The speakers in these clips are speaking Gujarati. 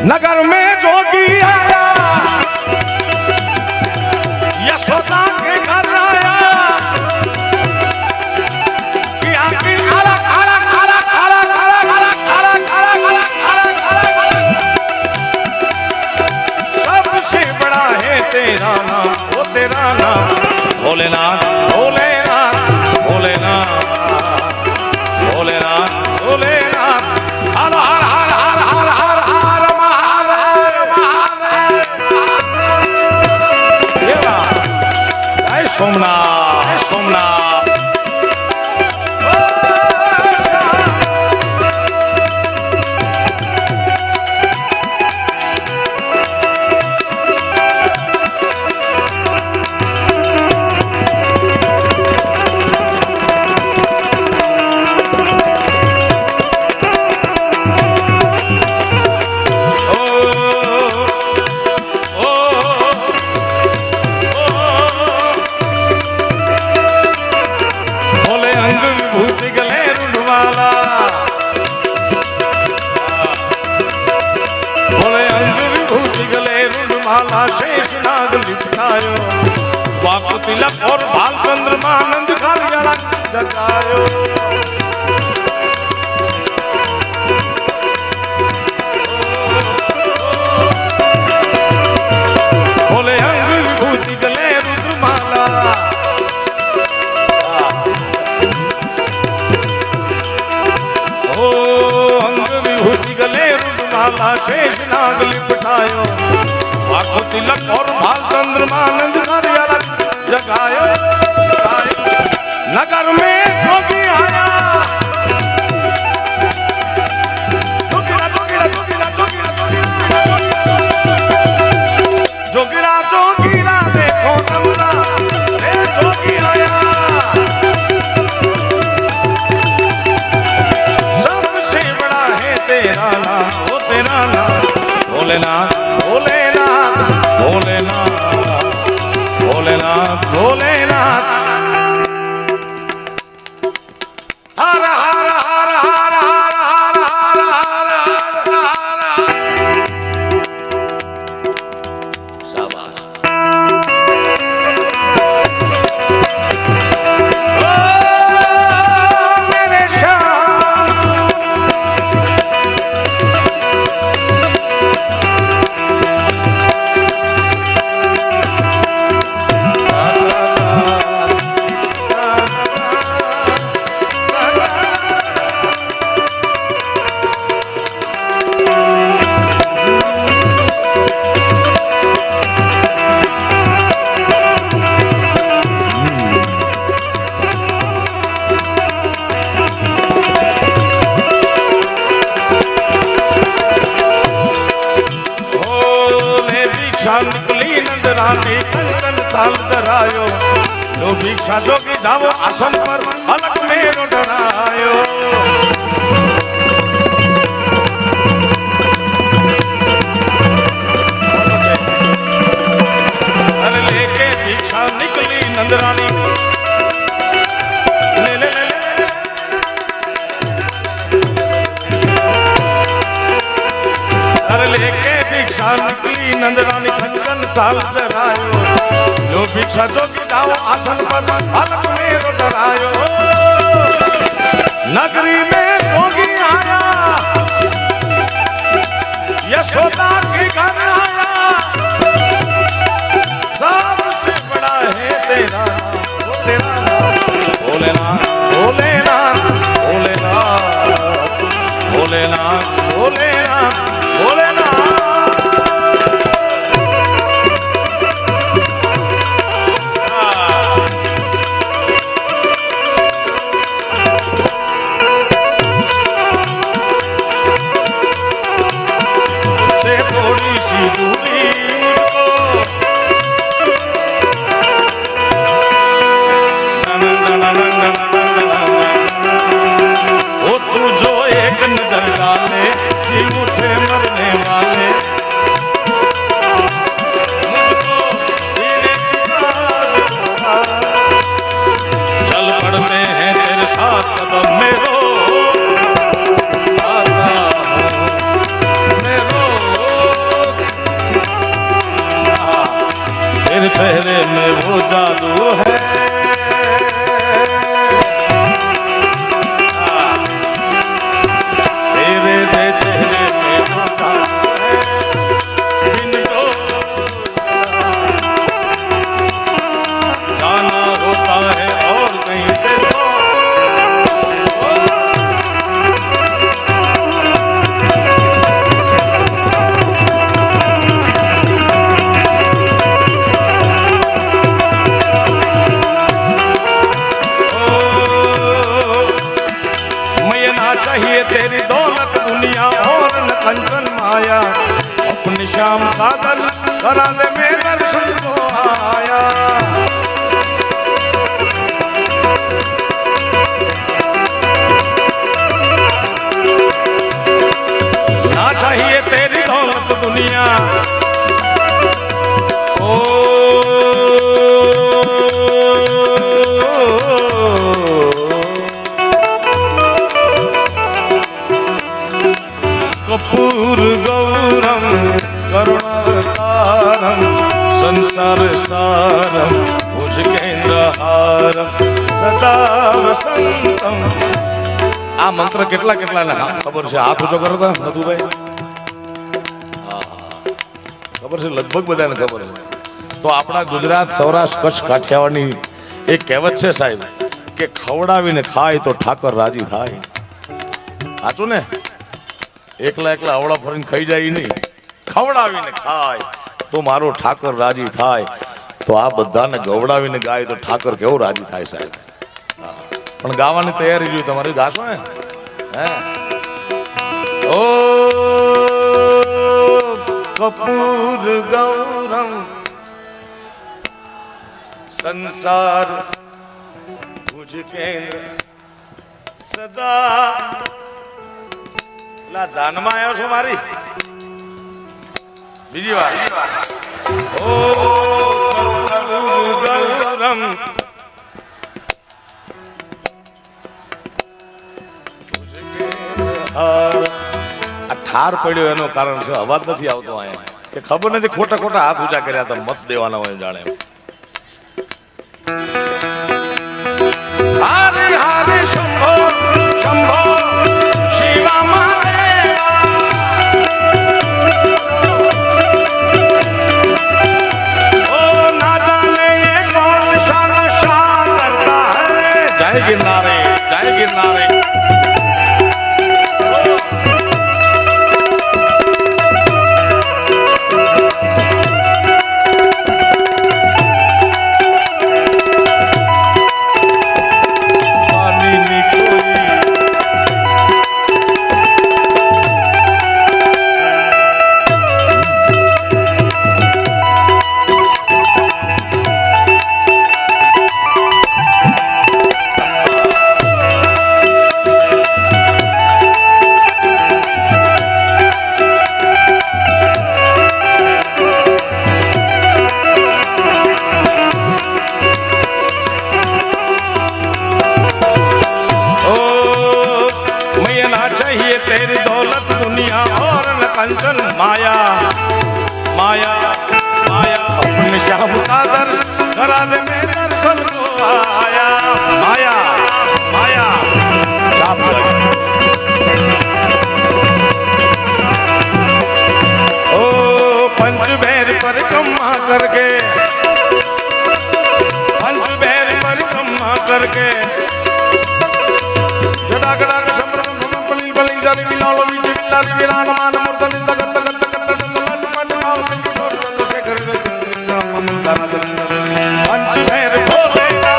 नगर में जोगी आया, यशोदा के घर आया, कि आके खाला खाला खाला खाला खाला खाला खाला खाला खाला खाला सबसे बड़ा है तेरा नाम, वो तेरा नाम भोलेनाथ भोलेनाथ भोलेनाथ भोलेनाथ भोलेनाथ हर हर हर हर हर हर हर महादेव महादेव। जय सोमनाथ जय सोमनाथ। शेष नाग लिपटायो, वाक तिलक और बाल चंद्रमा नंद कालिया जगायो। बोले अंग विभूति गले रुद्रमाला, ओ अंग विभूति गले रुद्रमाला शेष नाग लिपटायो, वाको तिलक और भाल चंद्रमा नंद कालिया जगायो। नगर में जोगी आया, जोगीरा जोगीरा जोगीरा जोगीरा जोगीरा जोगीरा देखो तमला रे जोगी आया। सबसे बड़ा है तेरा नाम, वो तेरा नाम भोलेनाथ भोलेनाथ भोलेनाथ भोलेनाथ भोलेनाथ। हर हर हर हर हर हर हर हर हर हर। शाबाश। ओ मेरे निकली नंदरानी कंकन ताल धरायो, लो भिक्षा जोगी जाओ आसन पर अलग मेरो डरायो। अरे लेके भिक्षा निकली नंदरानी, ले ले ले अरे लेके भिक्षा निकली नंदरानी कंकन ताल धरायो, लो भिक्षा जोगी जाओ आसन पर अलग मेरो डरायो। नगरी में जोगी आया, यशोदा के घर आया, सबसे बड़ा है तेरा वो तेरा भोलेनाथ भोलेनाथ भोलेनाथ भोलेनाथ भोलेनाथ भोलेनाथ। चेहरे में वो जादू है। तेरे चेहरे में वो जादू है, जिनको जाना होता है और कहीं पे तो चाहिए तेरी दौलत दुनिया और न कंचन माया, अपने श्याम सागर करा दे मैं दर्शन को आया। ना चाहिए तेरी दौलत दुनिया कपूर गौरम करुणावतारम संसार सारम भुजगेन्द्रहारम सदा वसंतम। આ મંત્ર કેટલા કેટલાને ખબર છે? હાથ ઊંચો કરો તો નથુભાઈ. ખબર છે? લગભગ બધાને ખબર છે. તો આપણા ગુજરાત, સૌરાષ્ટ્ર, કચ્છ, કાઠિયાવાડની એક કહેવત છે સાહેબ કે ખવડાવીને ખાય તો ઠાકર રાજી થાય. સાચું ને? એકલા એકલા અવળા ફરીને ખાઈ જાય નહીં, ખવડાવીને ખાય તો મારો ઠાકર રાજી થાય. તો આ બધાને ગવડાવીને ગાય તો ઠાકર કેવો રાજી થાય સાહેબ. પણ ગાવાની તૈયારી જોઈ તમારી, ગાશો ને? હે ઓ કપૂર ગૌરમ સંસાર ભુજ કેન્દ્ર સદા. જાનમાં આવ્યો છો મારી બીજી વાર. ઓ ગૌરમ આ ઠાર પડ્યો એનું કારણ છે અવાજ નથી આવતો અહીંયા, કે ખબર નથી ખોટા ખોટા હાથ ઊંચા કર્યા હતા, મત દેવાના હોય જાણે. હારે હારે શંભો શંભો गिरनारे जय गिरनारे. कंचन माया माया माया अपने श्याम का दर्शन करा दे मैं दर्शन को आया. माया माया ओ पंच भैर परिक्रमा करके, पंच भैर परिक्रमा करके जड़ा गड़ा के संभ्रम बली बली जाली मिलालो बीजे मिलाली विरान मान मूर्तनि तगन तगन तगन तगन मन नाम की जोर से कर मन कर पंच भैर भोलेना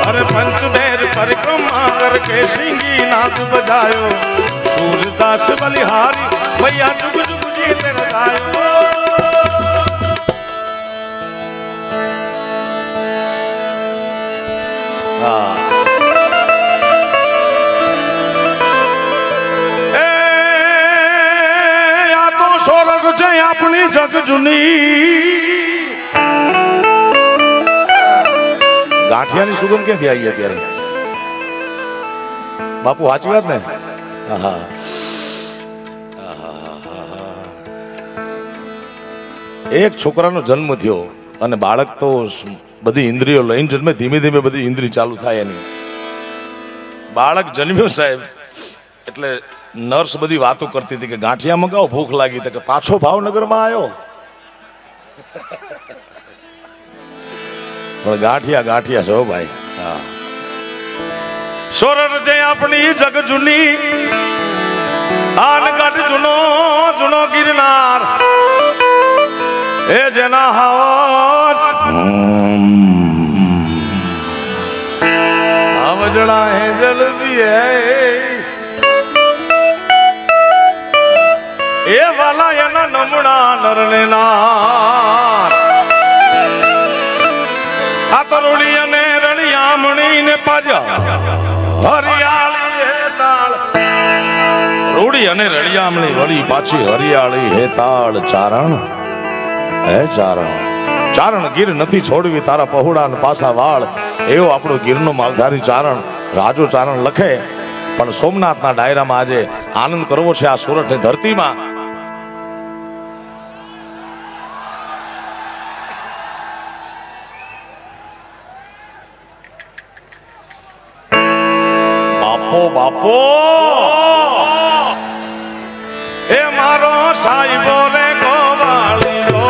अरे पंच भैर परिक्रमा करके सिंगी नाद बजायो, सूरदास बलिहारी भैया जुग जुग जी तेरा गायो. अपनी जग जुनी गांठिया ની સુગંધ ક્યાંથી આવી અત્યારે બાપુ? સાચી વાત ને? એક છોકરાનો જન્મ થયો અને બાળક તો બધી ઇન્દ્રિયો લઈને જન્મે, ધીમે ધીમે બધી ઇન્દ્રિય ચાલુ થાય એની. બાળક જન્મ્યો સાહેબ એટલે નર્સ બધી વાતો કરતી હતી કે ગાંઠિયા મંગાવો, ભૂખ લાગી. તો કે પાછો ભાવનગરમાં આવ્યો. પણ ગાંઠિયા ગાંઠિયા છો ભાઈ. હા, સોરઠ જે આપણી જગ જૂની આનગઢ જૂનો જૂનો ગિરનાર એ જેના હાવજ આવજડા હે જલબી એ વાલા એના નમણા નરને નાર આ તરુણી અને રણિયામણી ને પાજા હરિયાળી હે તાળ. રૂડી અને રળિયામણી વળી પાછી હરિયાળી હે તાળ. ચારણ હે ચારણ, ચારણ ગીર નથી છોડવી તારા પહોળા ને પાછા વાળ. એવો આપણો ગીરનો માલધારી ચારણ રાજો ચારણ લખે. પણ સોમનાથના ડાયરામાં આજે આનંદ કરવો છે આ સુરતની ધરતીમાં. બાપો બાપો એ મારો સાહેબો રે ગોવાળીઓ.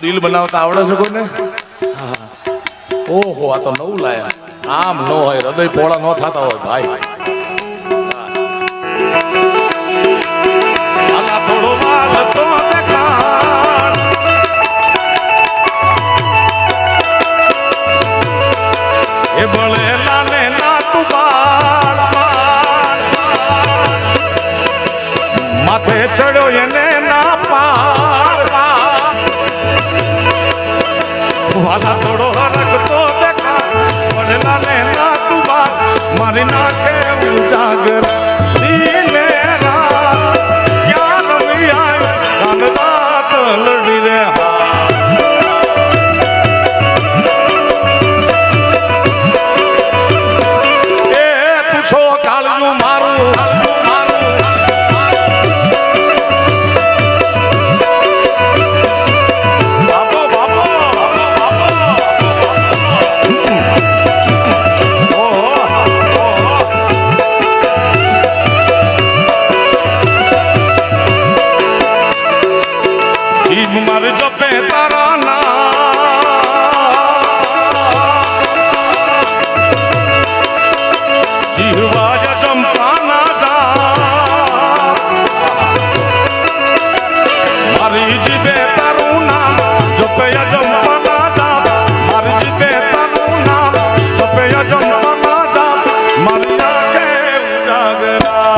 દિલ બનાવતા આવડે છે કોઈને? ઓહો, આ તો નવું લાયા. આમ ન હોય, હૃદય પોળા ન થતા હોય ભાઈ. આલા થોડો વાલ તો દેખાડ, એ ભળેલા ને ના તું બાળ, માથે ચડ્યો એને ના પાડ, વાલા થોડો હરકતો દેખાડ, ભળેલા ને ના તું બાળ, મારી નાખે ઉજાગર દિને રાત, ક્યાં રમી આવ્યો કાન રાત લડી રે હા. એ પૂછો કાળનું મારું, મારે જપે તારા નામ, જીહવા જમતા ના જા, મારી જીભે તારું નામ જપે જમતા ના જા, મારી જીભે તારું નામ જપે જમતા ના જા, મારી આંખે ઉજાગરા.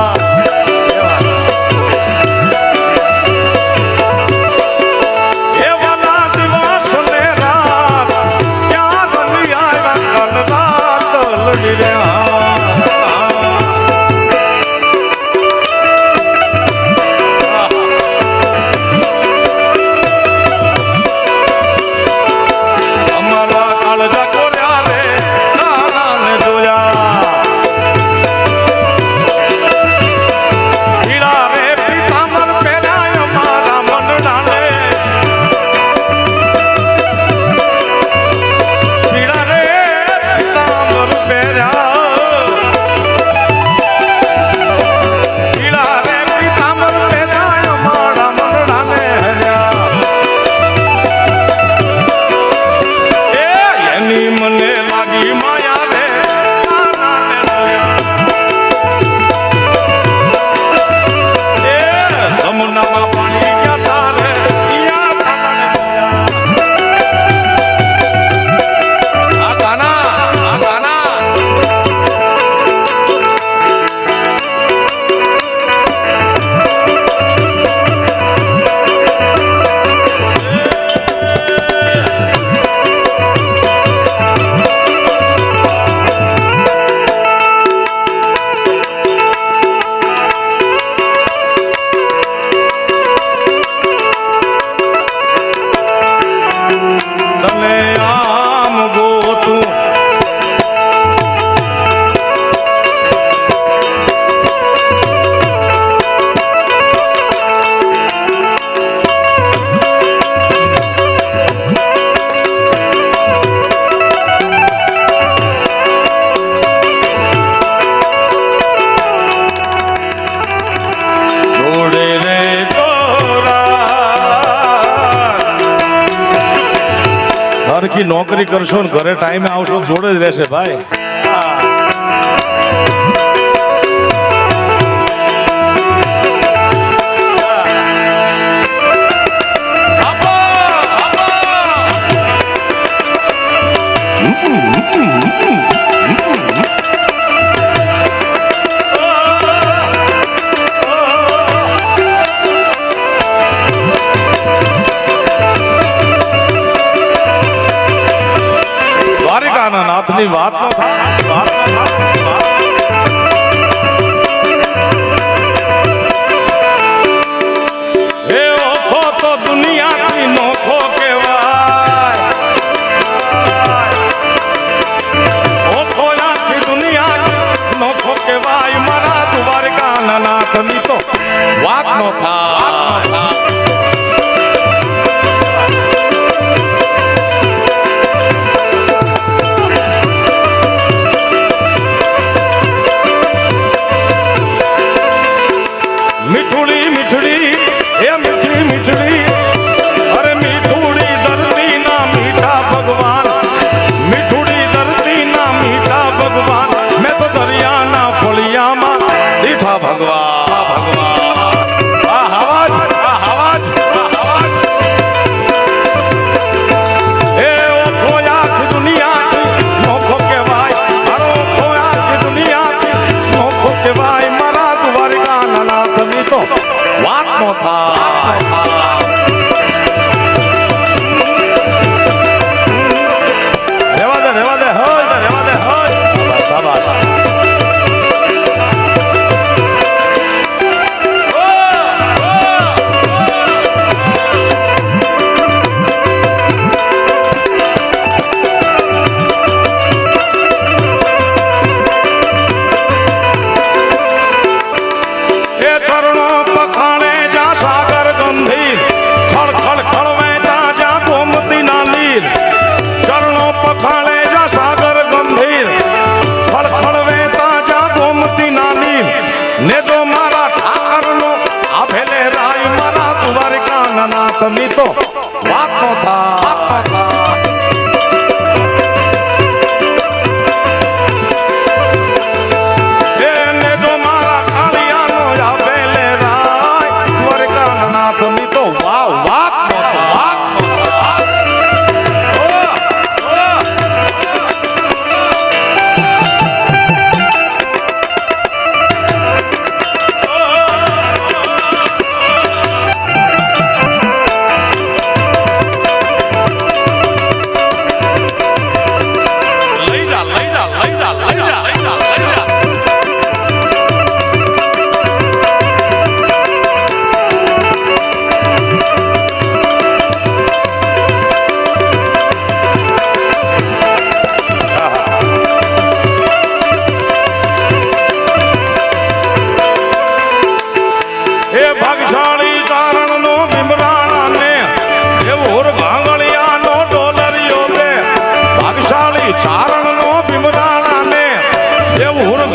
નોકરી કરશો ને ઘરે ટાઈમે આવશો જોડે જ રહેશે ભાઈ. નાથની વાત ન થાય. એ ઓખો તો દુનિયાથી નોખો કહેવાય, ઓખો આખી દુનિયા નોખો કહેવાય, મારા દ્વારકાના નાથની તો વાત ન થાય. મીઠુડી મીઠડી એ મીઠડી મીઠડી, અરે મીઠુડી દર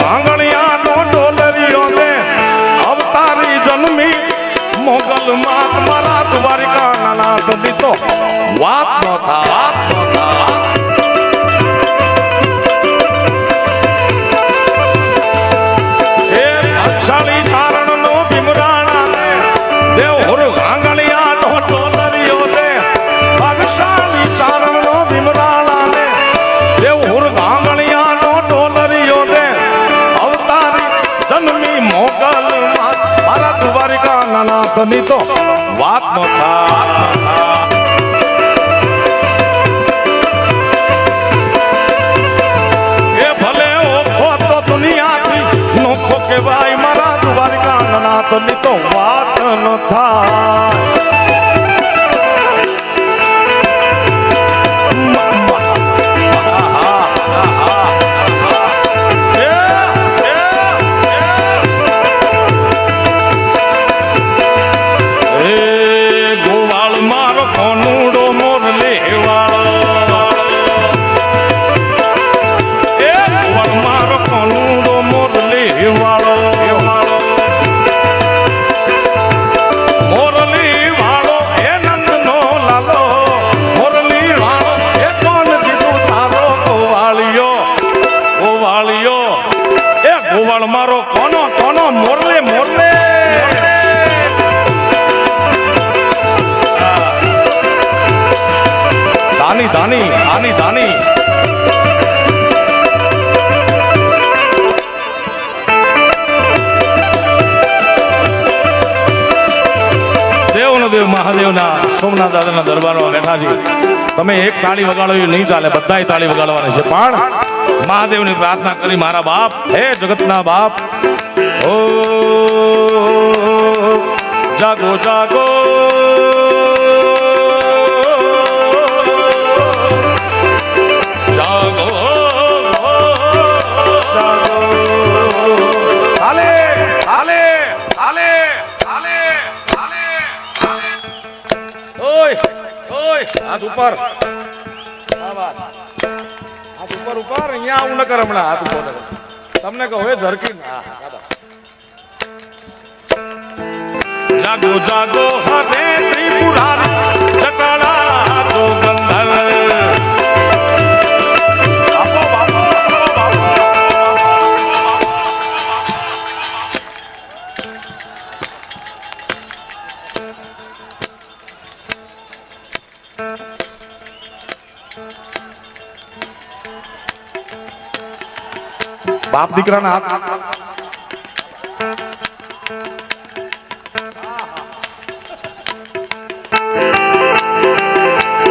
ગાંગણિયાનો ડોલરિયો ને અવતારી જન્મી મોગલ માત મારા દ્વારિકા નાથ ની તો વાત ન થાય એ અક્ષાળી ચારણ નો ભીમરાણા ને દેવ હુર ગાંગણિયાનો ડોલરિયો ને અક્ષાળી ચારણ નો ભીમરાણા ને દેવ હુર ગાંગણિયાનો ડોલરિયો ને અવતારી જન્મી મોગલ માત મારા દ્વારિકા નાથ ની તો વાત ન થાય એ ભલે ઓખો તો દુનિયાથી નોખો કહેવાય મારા દ્વારિકા નાથ ની તો વાત ન થાય મારો કોનો કોનો મોરલે મોરલે દાની દાની આની દાની દેવનો દેવ મહાદેવના સોમનાથ દાદાના દરબારમાં બેઠા છે તમે એક તાળી વગાડવી નહીં ચાલે બધાય તાળી વગાડવાની છે પણ મહાદેવની પ્રાર્થના કરી મારા બાપ હે જગતના બાપ ઓ જાગો જાગો જાગો જાગો હાલે હાલે હાલે હાલે હાલે ઓય ઓય હાથ ઉપર હાથ ઉપર ઉપર અહીંયા આવું ન કર હમણાં હાથ ઉપર તમને કહો એ ઝરકી જાગો જાગો હરે ત્રિપુરારી જટાળા તો ગંધર્વ બાપો બાપો બાપો બાપ દીકરાના હાથ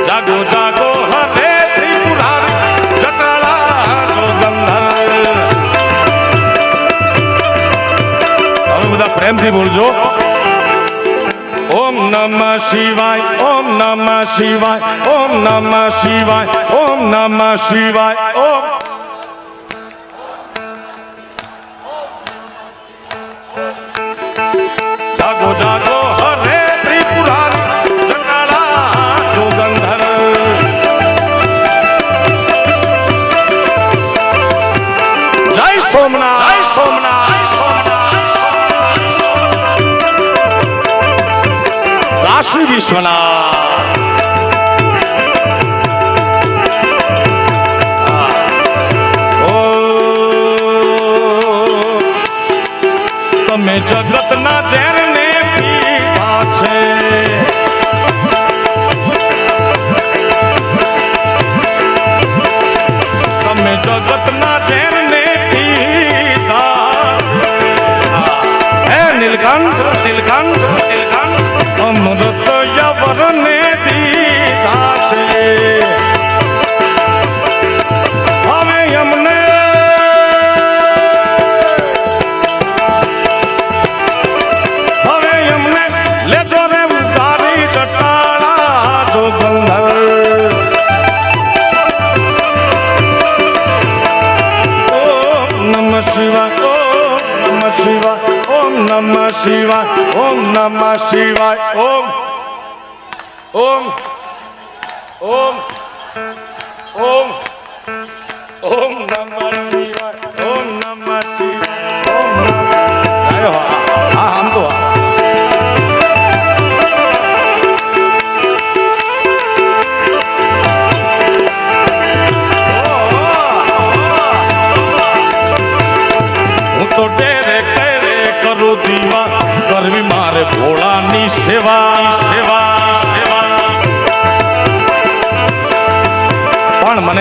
જાગો જાગો હરે ત્રિપુરારી જટાળા જો ગંધર્વ હવે બધા પ્રેમથી બોલજો ઓમ નમઃ શિવાય ઓમ નમઃ શિવાય ઓમ નમઃ શિવાય ઓમ નમઃ શિવાય ઓમ જાગો જાગો હરે ત્રિપુરારી જટાળા જો ગંધર્વ જય સોમનાથ જય સોમનાથ કાશી વિશ્વનાથ તમે જગતના ઝેરને પીધા છે તમે જગતના ઝેરને પીધા હે નીલકંઠ નીલકંઠ નીલકંઠ અમૃત યવરને દીધા છે હવે અમને લેજો રે ઉતારી જટાળા જો ગંધર્વ ઓમ નમઃ શિવાય ઓમ નમઃ શિવાય ઓમ નમઃ શિવાય ઓમ નમઃ શિવાય ઓમ ઓમ ઓમ ઓમ ઓમ નમઃ શિવાય ઓમ નમઃ શિવાય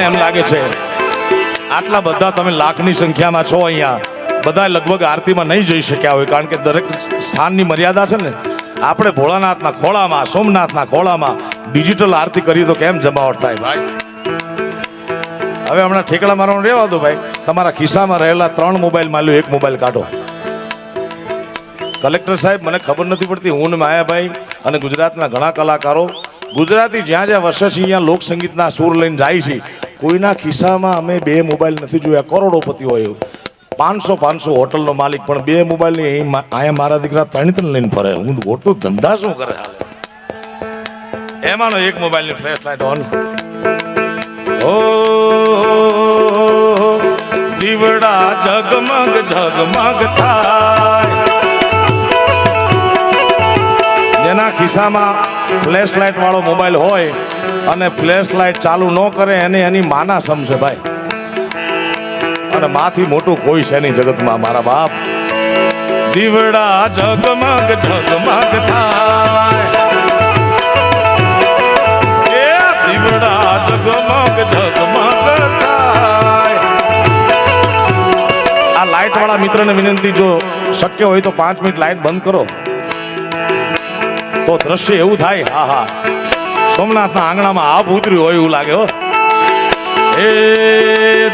એમ લાગે છે આટલા બધા તમે લાખની સંખ્યામાં છો અહીંયા, બધા લગભગ આરતીમાં નહીં જઈ શક્યા હોય, કારણ કે દરેક સ્થાનની મર્યાદા છે ને. આપણે ભોળાનાથના ખોળામાં, સોમનાથના ખોળામાં ડિજિટલ આરતી કરી તો કેમ જમાવટ થાય ભાઈ. હવે હમણાં ઠેકડા મારવાનું રહેવા દો ભાઈ. તમારા ખિસ્સામાં રહેલા 3 મોબાઈલ માં લો, 1 મોબાઈલ કાઢો. કલેક્ટર સાહેબ, મને ખબર નથી પડતી, હું ને માયાભાઈ અને ગુજરાતના ઘણા કલાકારો ગુજરાતી જ્યાં જ્યાં વસે છે અહીંયા લોકસંગીતના સૂર લઈને જાય છે. કોઈના ખિસ્સામાં અમે 2 મોબાઈલ નથી જોયા. કરોડોપતિ હોય, 500 હોટલનો માલિક, પણ 2 મોબાઈલ ની અહીંયા મારા દીકરા 3 લઈને ફરે. હું ગોતું ધંધા શું કરે હાલે. એમાંનો 1 મોબાઈલ ની ફ્લેશ લાઈટ ઓન. ઓ દીવડા જગમગ જગમગ થાય. જેના ખિસ્સામાં ફ્લેશ લાઈટ વાળો મોબાઈલ હોય અને ફ્લેશ લાઈટ ચાલુ ન કરે એને એની માના સમજે ભાઈ. અને માથી મોટું કોઈ છે નહીં જગતમાં મારા બાપ. દીવડા જગમગ જગમગ થાય, એ દીવડા જગમગ જગમગ થાય. આ લાઈટ વાળા મિત્રને વિનંતી, જો શક્ય હોય તો 5 મિનિટ લાઈટ બંધ કરો તો દ્રશ્ય એવું થાય. હા હા, સોમનાથના આંગણામાં આભ ઉતર્યું હોય એવું લાગે હો. એ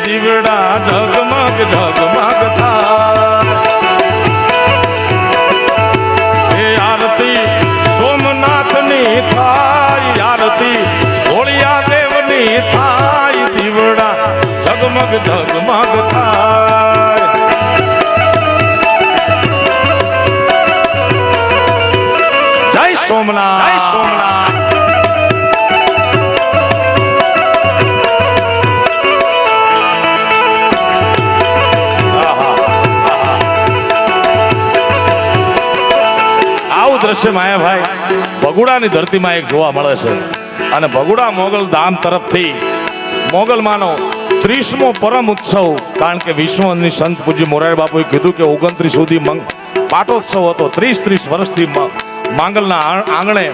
દીવડા જગમગ જગમગ થાય, એ આરતી સોમનાથની થાય, આરતી ભોળિયા દેવની થાય. દીવડા જગમગ જગમગ થાય. જય સોમનાથ, જય સોમનાથ. આવું દ્રશ્ય માયાભાઈ ભગુડાની ધરતીમાં એક જોવા મળે છે. અને ભગુડા મોગલ ધામ તરફથી મોગલમાંનો 30મો પરમ ઉત્સવ, કારણ કે વિશ્વની સંત પૂજ્ય મોરારી બાપુએ કીધું કે 29 સુધી પાટોત્સવ હતો. 30 વર્ષથી માંગલના આંગણે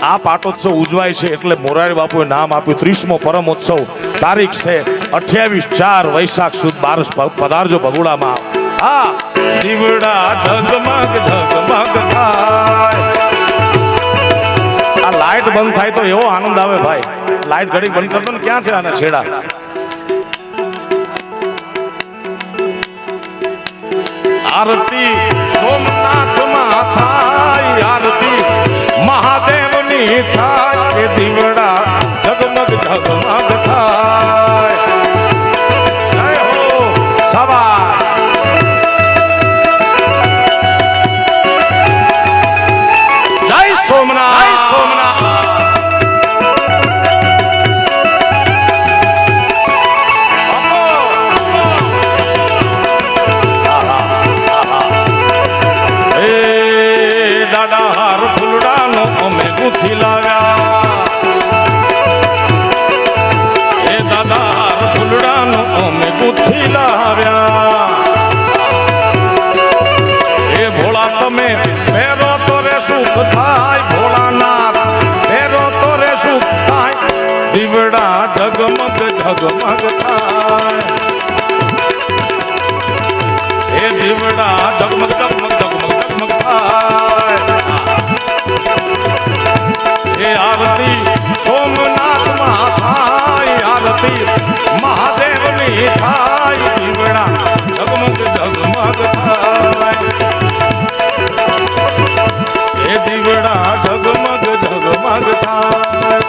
આ પાટોત્સવ ઉજવાય છે, એટલે મોરારી બાપુએ નામ આપ્યું 30મો પરમોત્સવ. તારીખ છે 28/4 વૈશાખ સુદ 12 પધારજો ભગુડામાં. હા, દીવડા જગમગ જગમગ થાય. આ લાઈટ બંધ થાય તો એવો આનંદ આવે ભાઈ. લાઈટ ઘડી બંધ કરતો ને ક્યાં છે આના છેડા. આરતી સોમનાથમાં થાય, આરતી મહાદેવની થાય, એ દીવડા જગમગ જગમગ થાય. જય હો સવાર. જય સોમનાથ, જય સોમનાથ. ગુથી લાવ્યા, એ દાદા ફૂલડાનો અમે ગુથી લાવ્યા. એ ભોળા તમે ફેરો તો રે સુખ થાય, ભોળાનાથ ફેરો તો રે સુખ થાય. દીવડા જગમગ જગમગ થાય, એ દીવડા જગમગ જગમગ જગમગ જગમગ થાય. એ આરતી સોમનાથમાં થાય, આરતી મહાદેવની થાય. દીવડા જગમગ જગમગ થાય, એ દીવડા જગમગ જગમગ થાય.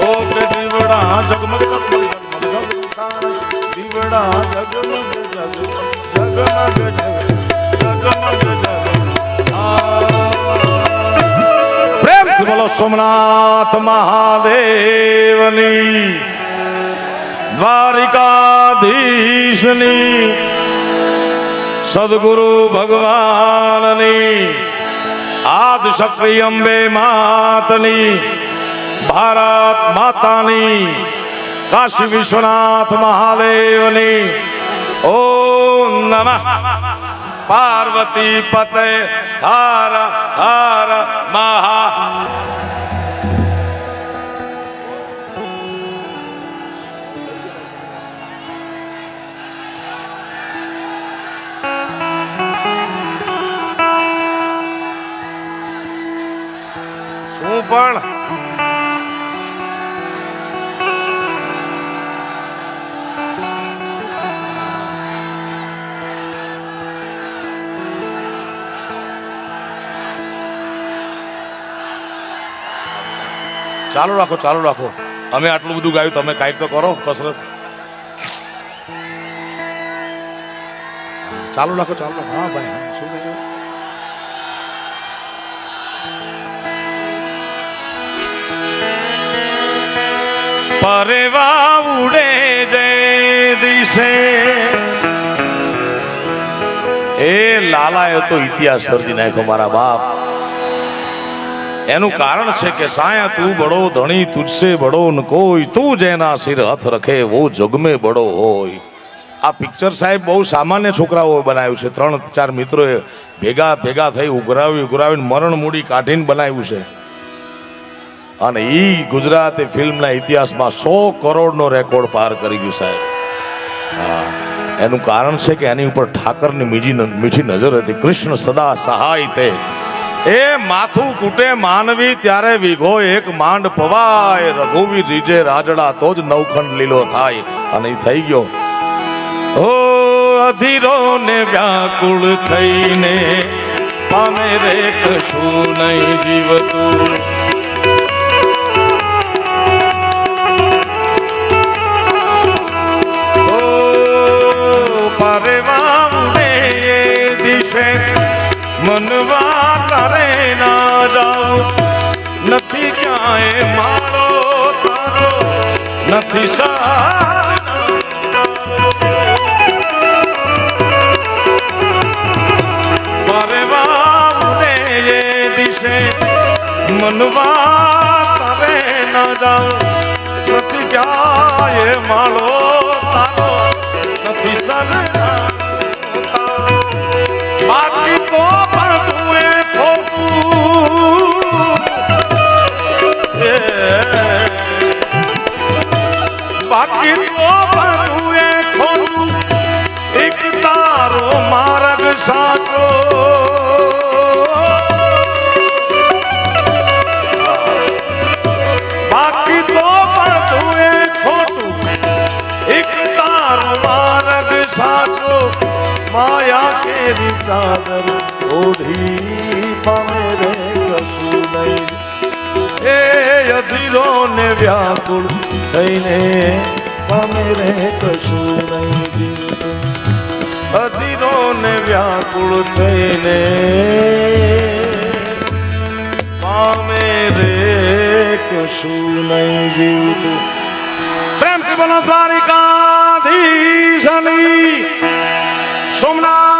ઓ કે દીવડા જગમગ જગમગ જગમગ થાય, દીવડા જગમગ જગમગ જગમગ જગમગ જગમગ. બોલો સોમનાથ મહાદેવની, દ્વારિકાધીશની, સદગુરુ ભગવાનની, આદિશક્તિ અંબે માતની, ભારત માતાની, કાશી વિશ્વનાથ મહાદેવની. ઓમ નમઃ પાર્વતી પતે હર હર મહા. પણ ચાલુ રાખો, ચાલુ રાખો. અમે આટલું બધું ગાયું, તમે કાંઈક તો કરો કસરત. ચાલુ રાખો, ચાલુ રાખો. હા ભાઈ, શું કહ્યું? પરેવા ઉડે જે દિશે એ લાલાએ તો ઇતિહાસ સર્જી નાખ્યો મારા બાપ. એનું કારણ છે કે સાયા તું બડો ધણી તુજસે બડો ન કોઈ, તું જેના સિર હથ રખે વો જગ में બડો હોય. આ પિક્ચર સાહેબ બહુ સામાન્ય છોકરાઓ બનાવ્યું છે. 3-4 મિત્રોએ ભેગા થઈ ઉઘરાવીને મરણ મૂડી કાઢીને બનાવ્યું છે. અને ઈ ગુજરાતી ફિલ્મના ઇતિહાસમાં 100 કરોડનો રેકોર્ડ પાર કરી ગયું સાહેબ. હા, એનું કારણ છે કે એની ઉપર ઠાકરની મીઠી નજર હતી. કૃષ્ણ સદા સહાય તે, એ માથું કૂટે માનવી ત્યારે વીઘો એક માંડ પવાય, રઘુવીર રીજે રાજડા તો જ નવખંડ લીલો થાય. અને એ થઈ ગયો. ઓ અધીરો ને વ્યાકુળ થઈને પામે રે કશું નહીં જીવતું. મનવા કરે ના જાઉં, નથી ક્યાંય મારો તારો, નથી સાર વાઉને એ દિશે. મનવા કરે ના જાઉં, નથી ક્યાંય મારો તારો, નથી સાર. બાકી તો બાકી તો બધું એ ખોટું, એક તારો માર્ગ સાચો. બાકી તો બધું એ ખોટું, એક તારો માર્ગ સાચો. માયા કેરી ચાદર ઓઢી પામે રે કશું નહીં. એ અધીરો ને વ્યાકુળ થઈને પામે રે કશું નહીં. અધીરો ને વ્યાકુળ થઈને પામે રે કશું નહીં જીવતું. પ્રેમથી બોલો દ્વારિકાધીશની સોમનાથ